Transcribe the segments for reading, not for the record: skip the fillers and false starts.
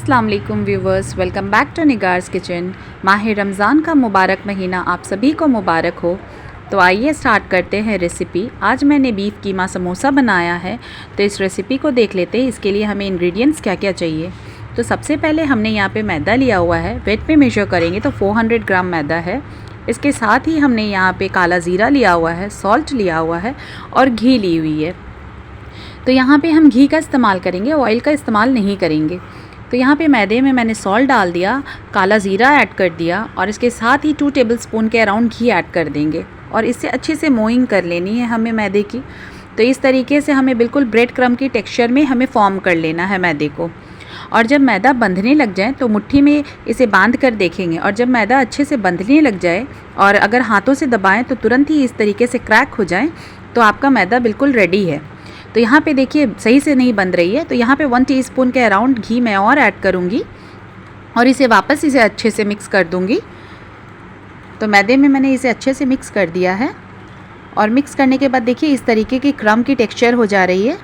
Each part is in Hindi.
अस्सलाम वालेकुम viewers, welcome back to Nigar's kitchen. माह रमज़ान का मुबारक महीना आप सभी को मुबारक हो। तो आइए स्टार्ट करते हैं रेसिपी। आज मैंने बीफ कीमा समोसा बनाया है, तो इस रेसिपी को देख लेते हैं। इसके लिए हमें इंग्रेडिएंट्स क्या क्या चाहिए। तो सबसे पहले हमने यहाँ पे मैदा लिया हुआ है। वेट में मेजर करेंगे तो 400 ग्राम मैदा है। इसके साथ ही हमने यहाँ पे काला ज़ीरा लिया हुआ है, सॉल्ट लिया हुआ है और घी ली हुई है। तो यहाँ पे हम घी का इस्तेमाल करेंगे, ऑयल का इस्तेमाल नहीं करेंगे। तो यहाँ पे मैदे में मैंने सॉल्ट डाल दिया, काला ज़ीरा ऐड कर दिया और इसके साथ ही 2 टेबलस्पून के अराउंड घी ऐड कर देंगे और इससे अच्छे से मोइंग कर लेनी है हमें मैदे की। तो इस तरीके से हमें बिल्कुल ब्रेड क्रम्ब की टेक्सचर में हमें फॉर्म कर लेना है मैदे को। और जब मैदा बंधने लग जाए तो मुट्ठी में इसे बांध कर देखेंगे, और जब मैदा अच्छे से बंधने लग जाए और अगर हाथों से दबाएं तो तुरंत ही इस तरीके से क्रैक हो जाए तो आपका मैदा बिल्कुल रेडी है। तो यहाँ पे देखिए सही से नहीं बंध रही है, तो यहाँ पे 1 टीस्पून के अराउंड घी मैं और ऐड करूँगी और इसे अच्छे से मिक्स कर दूँगी। तो मैदे में मैंने इसे अच्छे से मिक्स कर दिया है और मिक्स करने के बाद देखिए इस तरीके की क्रम्ब की टेक्सचर हो जा रही है।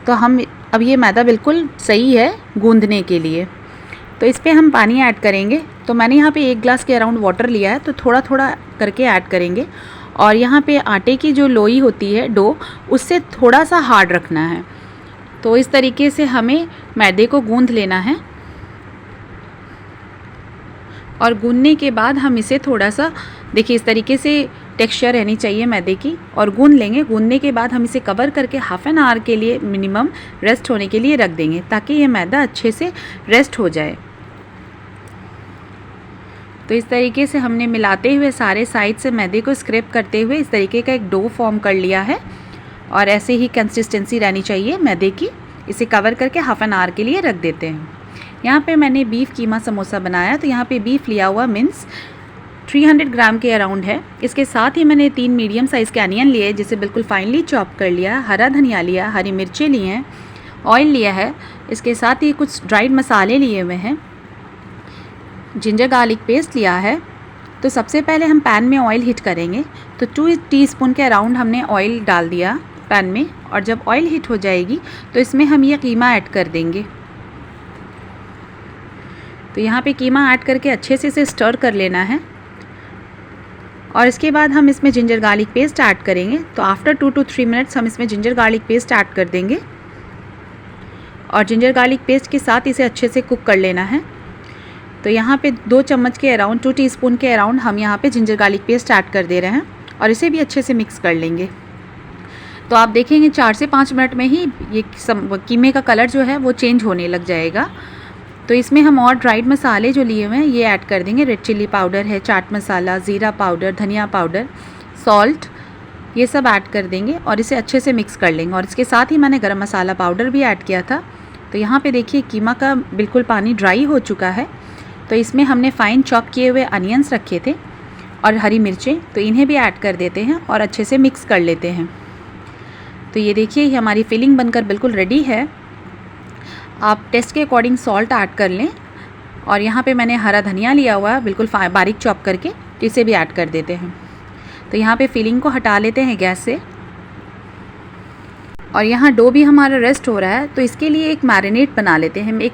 तो हम अब ये मैदा बिल्कुल सही है गूंदने के लिए। तो इस पर हम पानी ऐड करेंगे। तो मैंने यहाँ पे 1 ग्लास के अराउंड वाटर लिया है, तो थोड़ा थोड़ा करके ऐड करेंगे। और यहाँ पे आटे की जो लोई होती है डो, उससे थोड़ा सा हार्ड रखना है। तो इस तरीके से हमें मैदे को गूंद लेना है और गूंदने के बाद हम इसे थोड़ा सा देखिए इस तरीके से टेक्सचर रहनी चाहिए मैदे की, और गूंद लेंगे। गूंदने के बाद हम इसे कवर करके हाफ एन आवर के लिए मिनिमम रेस्ट होने के लिए रख देंगे, ताकि ये मैदा अच्छे से रेस्ट हो जाए। तो इस तरीके से हमने मिलाते हुए सारे साइड से मैदे को स्क्रैप करते हुए इस तरीके का एक डो फॉर्म कर लिया है, और ऐसे ही कंसिस्टेंसी रहनी चाहिए मैदे की। इसे कवर करके हाफ एन आवर के लिए रख देते हैं। यहाँ पे मैंने बीफ कीमा समोसा बनाया, तो यहाँ पे बीफ लिया हुआ मिन्स 300 ग्राम के अराउंड है। इसके साथ ही मैंने 3 मीडियम साइज़ के अनियन लिए, जिसे बिल्कुल फाइनली चॉप कर लिया, हरा धनिया लिया, हरी मिर्चें लिए हैं, ऑयल लिया है। इसके साथ ही कुछ ड्राइड मसाले लिए हुए हैं, जिंजर गार्लिक पेस्ट लिया है। तो सबसे पहले हम पैन में ऑयल हीट करेंगे। तो 2 टीस्पून के अराउंड हमने ऑयल डाल दिया पैन में, और जब ऑयल हीट हो जाएगी तो इसमें हम ये कीमा ऐड कर देंगे। तो यहाँ पे कीमा ऐड करके अच्छे से इसे स्टर कर लेना है, और इसके बाद हम इसमें जिंजर गार्लिक पेस्ट ऐड करेंगे। तो आफ्टर 2 to 3 मिनट्स हम इसमें जिंजर गार्लिक पेस्ट ऐड कर देंगे, और जिंजर गार्लिक पेस्ट के साथ इसे अच्छे से कुक कर लेना है। तो यहाँ पे 2 चम्मच के अराउंड 2 टीस्पून के अराउंड हम यहाँ पे जिंजर गार्लिक पेस्ट ऐड कर दे रहे हैं, और इसे भी अच्छे से मिक्स कर लेंगे। तो आप देखेंगे 4 से 5 मिनट में ही ये कीमे का कलर जो है वो चेंज होने लग जाएगा। तो इसमें हम और ड्राइड मसाले जो लिए हुए हैं ये ऐड कर देंगे। रेड चिल्ली पाउडर है, चाट मसाला, ज़ीरा पाउडर, धनिया पाउडर, सॉल्ट, ये सब ऐड कर देंगे और इसे अच्छे से मिक्स कर लेंगे। और इसके साथ ही मैंने गरम मसाला पाउडर भी ऐड किया था। तो यहाँ पे देखिए कीमा का बिल्कुल पानी ड्राई हो चुका है। तो इसमें हमने फ़ाइन चॉप किए हुए अनियंस रखे थे और हरी मिर्चें, तो इन्हें भी ऐड कर देते हैं और अच्छे से मिक्स कर लेते हैं। तो ये देखिए हमारी फिलिंग बनकर बिल्कुल रेडी है। आप टेस्ट के अकॉर्डिंग सॉल्ट ऐड कर लें, और यहाँ पे मैंने हरा धनिया लिया हुआ है बिल्कुल बारीक चॉप करके, तो इसे भी ऐड कर देते हैं। तो यहाँ पे फिलिंग को हटा लेते हैं गैस से, और यहाँ डो भी हमारा रेस्ट हो रहा है, तो इसके लिए एक मैरिनेट बना लेते हैं।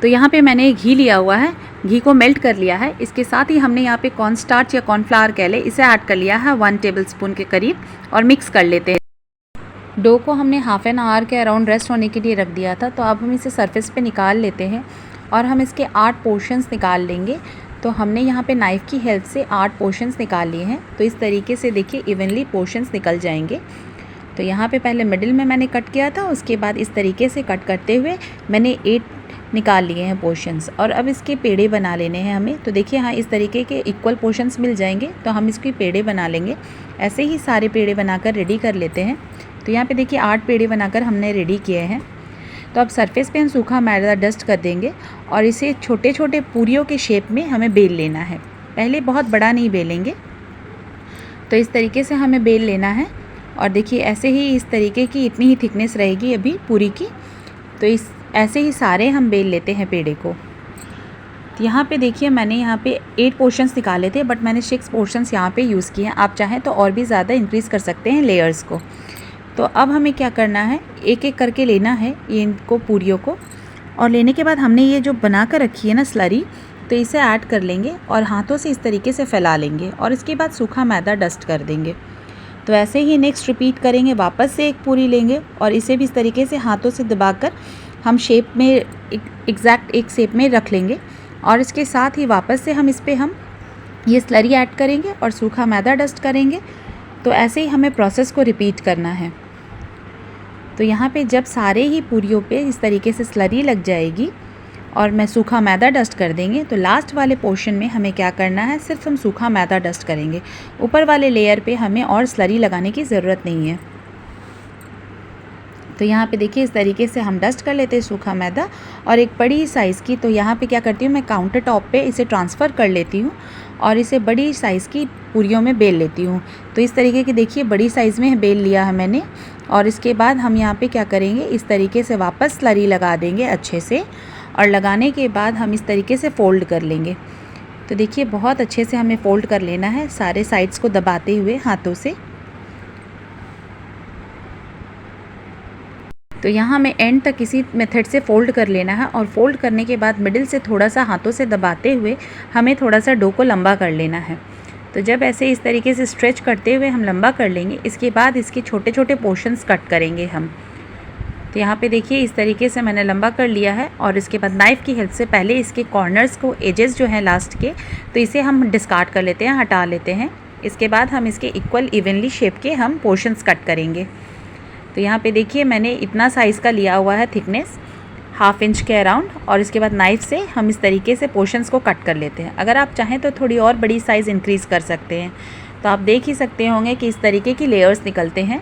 तो यहाँ पे मैंने घी लिया हुआ है, घी को मेल्ट कर लिया है। इसके साथ ही हमने यहाँ पे कॉर्न स्टार्च या कॉर्नफ्लावर कह लें, इसे ऐड कर लिया है 1 टेबलस्पून के करीब, और मिक्स कर लेते हैं। डो को हमने हाफ एन आवर के अराउंड रेस्ट होने के लिए रख दिया था। तो अब हम इसे सरफेस पे निकाल लेते हैं और हम इसके 8 पोर्शंस निकाल लेंगे। तो हमने यहाँ पे नाइफ़ की हेल्प से 8 पोर्शंस निकाल लिए हैं। तो इस तरीके से देखिए इवनली पोर्शंस निकल जाएंगे। तो यहाँ पे पहले मिडिल में मैंने कट किया था, उसके बाद इस तरीके से कट करते हुए मैंने 8 निकाल लिए हैं पोर्शंस, और अब इसके पेड़े बना लेने हैं हमें। तो देखिए हाँ इस तरीके के इक्वल पोर्शंस मिल जाएंगे, तो हम इसके पेड़े बना लेंगे। ऐसे ही सारे पेड़े बनाकर रेडी कर लेते हैं। तो यहाँ पे देखिए 8 पेड़े बनाकर हमने रेडी किए हैं। तो अब सरफेस पे हम सूखा मैदा डस्ट कर देंगे, और इसे छोटे छोटे पूरियों के शेप में हमें बेल लेना है। पहले बहुत बड़ा नहीं बेलेंगे, तो इस तरीके से हमें बेल लेना है। और देखिए ऐसे ही इस तरीके की इतनी ही थिकनेस रहेगी अभी पूरी की। तो इस ऐसे ही सारे हम बेल लेते हैं पेड़े को। तो यहाँ पे देखिए मैंने यहाँ पे 8 पोर्शंस निकाले थे, बट मैंने 6 पोर्शंस यहाँ पे यूज़ किए हैं। आप चाहें तो और भी ज़्यादा इंक्रीज़ कर सकते हैं लेयर्स को। तो अब हमें क्या करना है, एक एक करके लेना है ये इनको पूरियों को, और लेने के बाद हमने ये जो बना कर रखी है ना स्लरी, तो इसे ऐड कर लेंगे और हाथों से इस तरीके से फैला लेंगे और इसके बाद सूखा मैदा डस्ट कर देंगे। तो ऐसे ही नेक्स्ट रिपीट करेंगे। वापस से एक पूरी लेंगे और इसे भी इस तरीके से हाथों से दबाकर हम शेप में एग्जैक्ट एक शेप में रख लेंगे और इसके साथ ही वापस से हम इस पर हम ये स्लरी ऐड करेंगे और सूखा मैदा डस्ट करेंगे। तो ऐसे ही हमें प्रोसेस को रिपीट करना है। तो यहाँ पे जब सारे ही पूरियों पे इस तरीके से स्लरी लग जाएगी और मैं सूखा मैदा डस्ट कर देंगे, तो लास्ट वाले पोर्शन में हमें क्या करना है, सिर्फ हम सूखा मैदा डस्ट करेंगे। ऊपर वाले लेयर पे हमें और स्लरी लगाने की ज़रूरत नहीं है। तो यहाँ पे देखिए इस तरीके से हम डस्ट कर लेते हैं सूखा मैदा और एक बड़ी साइज़ की, तो यहाँ पे क्या करती हूँ मैं काउंटर टॉप पे इसे ट्रांसफ़र कर लेती हूँ और इसे बड़ी साइज़ की पूरियों में बेल लेती हूँ। तो इस तरीके की देखिए बड़ी साइज़ में बेल लिया है मैंने और इसके बाद हम यहाँ पे क्या करेंगे, इस तरीके से वापस स्लरी लगा देंगे अच्छे से और लगाने के बाद हम इस तरीके से फ़ोल्ड कर लेंगे। तो देखिए बहुत अच्छे से हमें फ़ोल्ड कर लेना है सारे साइड्स को दबाते हुए हाथों से। तो यहाँ हमें एंड तक इसी मेथड से फ़ोल्ड कर लेना है और फ़ोल्ड करने के बाद मिडिल से थोड़ा सा हाथों से दबाते हुए हमें थोड़ा सा डो को लंबा कर लेना है। तो जब ऐसे इस तरीके से स्ट्रेच करते हुए हम लंबा कर लेंगे, इसके बाद इसके छोटे छोटे पोर्शंस कट करेंगे हम। तो यहाँ पे देखिए इस तरीके से मैंने लंबा कर लिया है और इसके बाद नाइफ़ की हेल्प से पहले इसके कॉर्नर्स को, एजेस जो हैं लास्ट के, तो इसे हम डिस्कार्ड कर लेते हैं, हटा लेते हैं। इसके बाद हम इसके इक्वल इवनली शेप के हम पोर्शंस कट करेंगे। तो यहाँ पे देखिए मैंने इतना साइज़ का लिया हुआ है, थिकनेस 1/2 इंच के अराउंड, और इसके बाद नाइफ़ से हम इस तरीके से पोर्शंस को कट कर लेते हैं। अगर आप चाहें तो थोड़ी और बड़ी साइज़ इंक्रीज़ कर सकते हैं। तो आप देख ही सकते होंगे कि इस तरीके की लेयर्स निकलते हैं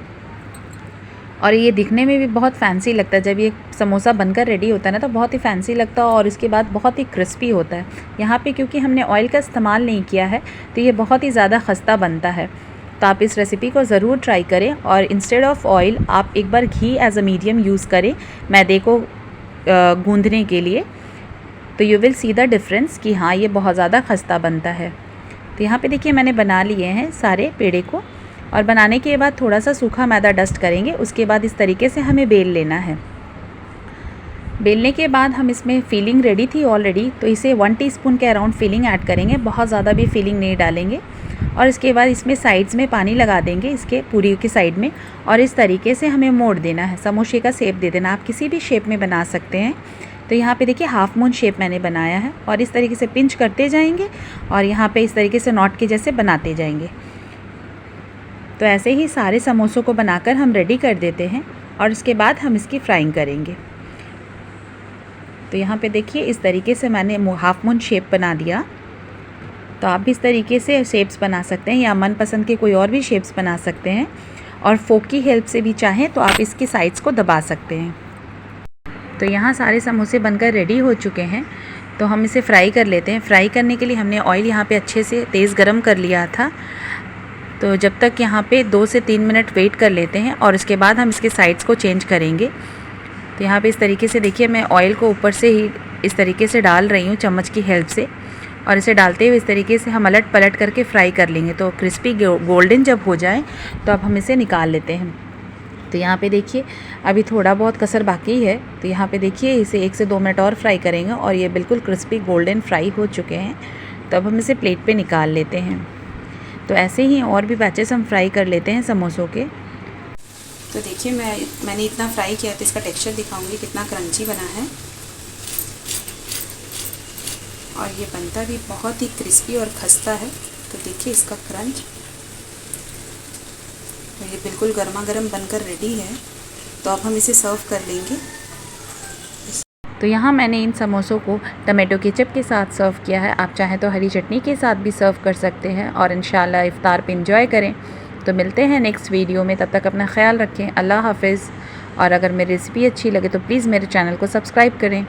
और ये दिखने में भी बहुत फैंसी लगता है। जब ये समोसा बनकर रेडी होता है ना, तो बहुत ही फैंसी लगता है और इसके बाद बहुत ही क्रिस्पी होता है। यहाँ पे क्योंकि हमने ऑयल का इस्तेमाल नहीं किया है तो ये बहुत ही ज़्यादा खस्ता बनता है। तो आप इस रेसिपी को ज़रूर ट्राई करें और इंस्टेड ऑफ ऑयल आप एक बार घी एज अ मीडियम यूज़ करें मैदे को गूंदने के लिए। तो you will see the difference कि हाँ ये बहुत ज़्यादा खस्ता बनता है। तो यहाँ पे देखिए मैंने बना लिए हैं सारे पेड़े को और बनाने के बाद थोड़ा सा सूखा मैदा डस्ट करेंगे। उसके बाद इस तरीके से हमें बेल लेना है। बेलने के बाद हम इसमें फिलिंग रेडी थी ऑलरेडी, तो इसे 1 टीस्पून के अराउंड फिलिंग ऐड करेंगे, बहुत ज़्यादा भी फिलिंग नहीं डालेंगे। और इसके बाद इसमें साइड्स में पानी लगा देंगे इसके पूरी की साइड में और इस तरीके से हमें मोड़ देना है, समोसे का शेप दे देना। आप किसी भी शेप में बना सकते हैं। तो यहाँ पे देखिए हाफ मून शेप मैंने बनाया है और इस तरीके से पिंच करते जाएंगे और यहाँ पे इस तरीके से नॉट के जैसे बनाते जाएंगे। तो ऐसे ही सारे समोसों को बनाकर हम रेडी कर देते हैं और इसके बाद हम इसकी फ्राइंग करेंगे। तो यहाँ पे देखिए इस तरीके से मैंने हाफ मून शेप बना दिया। तो आप भी इस तरीके से शेप्स बना सकते हैं या मनपसंद के कोई और भी शेप्स बना सकते हैं और फोक की हेल्प से भी चाहें तो आप इसकी साइड्स को दबा सकते हैं। तो यहाँ सारे समोसे बनकर रेडी हो चुके हैं। तो हम इसे फ्राई कर लेते हैं। फ्राई करने के लिए हमने ऑयल यहाँ पे अच्छे से तेज़ गरम कर लिया था। तो जब तक यहाँ पे 2 से 3 मिनट वेट कर लेते हैं और इसके बाद हम इसके साइड्स को चेंज करेंगे। तो यहाँ पे इस तरीके से देखिए मैं ऑयल को ऊपर से ही इस तरीके से डाल रही हूँ चम्मच की हेल्प से और इसे डालते हुए इस तरीके से हम अलट पलट करके फ्राई कर लेंगे। तो क्रिस्पी गोल्डन जब हो जाए तो अब हम इसे निकाल लेते हैं। तो यहाँ पे देखिए अभी थोड़ा बहुत कसर बाकी है। तो यहाँ पे देखिए इसे 1 से 2 मिनट और फ्राई करेंगे और ये बिल्कुल क्रिस्पी गोल्डन फ्राई हो चुके हैं। तो अब हम इसे प्लेट पे निकाल लेते हैं। तो ऐसे ही और भी बैचेस हम फ्राई कर लेते हैं समोसों के। तो देखिए मैंने इतना फ्राई किया तो इसका टेक्सचर दिखाऊंगी कितना क्रंची बना है और ये बनता भी बहुत ही क्रिस्पी और खस्ता है। तो देखिए इसका क्रंच, तो ये बिल्कुल गर्मा गर्म बनकर रेडी है। तो अब हम इसे सर्व कर लेंगे। तो यहाँ मैंने इन समोसों को टमाटो केचप के साथ सर्व किया है। आप चाहें तो हरी चटनी के साथ भी सर्व कर सकते हैं और इंशाल्लाह इफ्तार पे एंजॉय करें। तो मिलते हैं नेक्स्ट वीडियो में, तब तक अपना ख्याल रखें। अल्लाह हाफिज़। और अगर मेरी रेसिपी अच्छी लगे तो प्लीज़ मेरे चैनल को सब्सक्राइब करें।